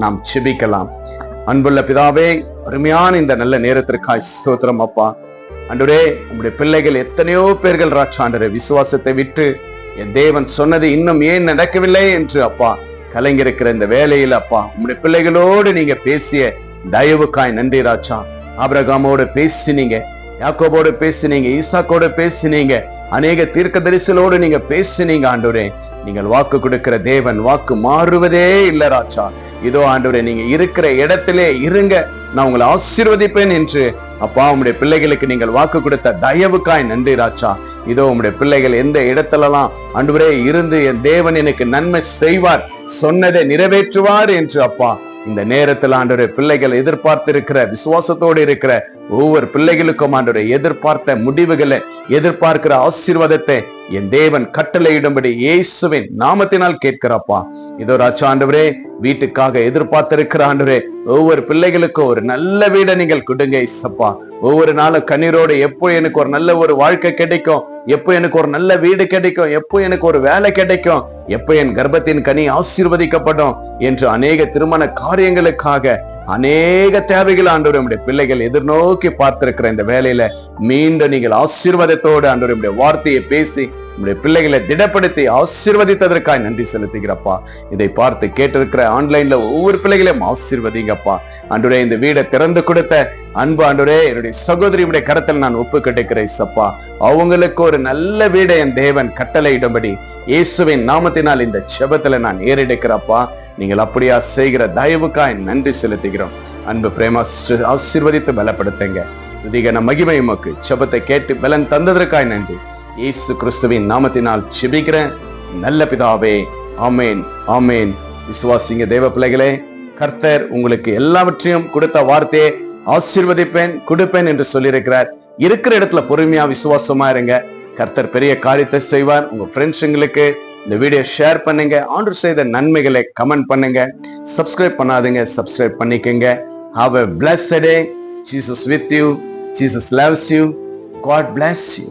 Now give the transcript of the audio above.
நாம் செபிக்கலாம். அன்புள்ள பிதாவே, அருமையான இந்த நல்ல நேரத்திற்காய் ஸ்தோத்திரம் அப்பா. ஆண்டவரே, உம்முடைய பிள்ளைகள் எத்தனையோ பேர்கள் ராட்சாண்டரே விசுவாசத்தை விட்டு என் தேவன் சொன்னது இன்னும் ஏன் நடக்கவில்லை என்று அப்பா கலங்கிருக்கிற இந்த வேலையில் அப்பா உம்முடைய பிள்ளைகளோடு நீங்க பேசிய தயவுக்காய் நன்றி ராஜா. ஆபிரகாமோடு பேசினீங்க, யாக்கோபோடு பேசினீங்க, ஈசாக்கோடு பேசினீங்க, அநேக தீர்க்கதரிசிகளோடு நீங்க பேசினீங்க ஆண்டவரே. நீங்கள் வாக்கு கொடுக்கிற தேவன், வாக்கு மாறுவதே இல்லை ராஜா. இதோ ஆண்டவரே, நீங்க இருக்கிற இடத்திலே இருங்க, நான் உங்களை ஆசீர்வதிப்பேன் என்று அப்பா உம்முடைய பிள்ளைகளுக்கு நீங்கள் வாக்கு கொடுத்த தயவுக்காய் நன்றி ராஜா. இதோ உம்முடைய பிள்ளைகள் எந்த இடத்துலலாம் ஆண்டவரே இருந்து என் தேவன் எனக்கு நன்மை செய்வார், சொன்னதை நிறைவேற்றுவார் என்று அப்பா இந்த நேரத்தில் ஆண்டவரே பிள்ளைகள் எதிர்பார்த்திருக்கிற விசுவாசத்தோடு இருக்கிற ஒவ்வொரு பிள்ளைகளுக்கும் ஆண்டவரே எதிர்பார்த்த முடிவுகளை, எதிர்பார்க்கிற ஆசீர்வாதத்தை என் தேவன் கட்டளையிடும்படி இயேசுவின் நாமத்தினால் கேட்கிறப்பா. இதோ ராஜா ஆண்டவரே, வீட்டுக்காக எதிர்பார்த்திருக்கிற ஆண்டவரே ஒவ்வொரு பிள்ளைகளுக்கும் ஒரு நல்ல வீடை நீங்கள் கொடுங்க இசப்பா. ஒவ்வொரு நாளும் கண்ணீரோடு எப்போ எனக்கு ஒரு நல்ல ஒரு வாழ்க்கை கிடைக்கும், எப்போ எனக்கு ஒரு நல்ல வீடு கிடைக்கும், எப்போ எனக்கு ஒரு வேலை கிடைக்கும், எப்போ என் கர்ப்பத்தின் கனி ஆசீர்வதிக்கப்படும் என்று அநேக திருமண காரியங்களுக்காக அநேக தேவைகள் ஆண்டவரே நம்முடைய பிள்ளைகள் எதிர்நோக்கி பார்த்திருக்கிற இந்த வேலையில மீண்டும் நீங்கள் ஆசீர்வாதத்தோடு ஆண்டவரே நம்முடைய வார்த்தையை பேசி நம்முடைய பிள்ளைகளை திடப்படுத்தி ஆசீர்வதித்ததற்காக நன்றி செலுத்துகிறப்பா. இதை பார்த்து கேட்டிருக்கிற ஆன்லைன்ல ஒவ்வொரு பிள்ளைகளையும் ஆசீர்வதிங்கப்பா. ஆண்டவரே, இந்த வீடை திறந்து கொடுத்த அன்பு ஆண்டவரே என்னுடைய சகோதரியுடைய கரத்தில் நான் ஒப்பு கட்டுக்கிறேன் சப்பா. அவங்களுக்கு ஒரு நல்ல வீடை என் தேவன் கட்டளையிடும்படி இயேசுவின் நாமத்தினால் இந்த ஜெபத்துல நான் ஏறெடுக்கிறப்பா. நீங்கள் அப்படியா செய்கிற தயவுக்காய் நன்றி செலுத்துகிறோம். அன்பு பிரேமா ஆசீர்வதித்து பலப்படுத்துங்க. துதிகன மகிமை உமக்கு. ஜெபத்தை கேட்டு பலன் தந்ததற்காய் நன்றி. இயேசு கிறிஸ்துவின் நாமத்தினால் ஜெபிக்கிறேன் நல்ல பிதாவே, ஆமேன் ஆமேன். விசுவாசிங்க தேவ பிள்ளைகளே, கர்த்தர் உங்களுக்கு எல்லாவற்றையும் கொடுத்த வார்த்தையை ஆசீர்வதிப்பேன் கொடுப்பேன் என்று சொல்லியிருக்கிறார். இருக்கிற இடத்துல பொறுமையா விசுவாசமா இருங்க. கர்த்தர் பெரிய காரியத்தை செய்வார். உங்க ஃப்ரெண்ட்ஸுங்களுக்கு இந்த வீடியோ ஷேர் பண்ணுங்க. ஆண்டவர் செய்த நன்மைகளை கமெண்ட் பண்ணுங்க. சப்ஸ்கிரைப் பண்ணாதீங்க, சப்ஸ்கிரைப் பண்ணிக்கங்க. Have a blessed day. Jesus with you. Jesus loves you. God bless you.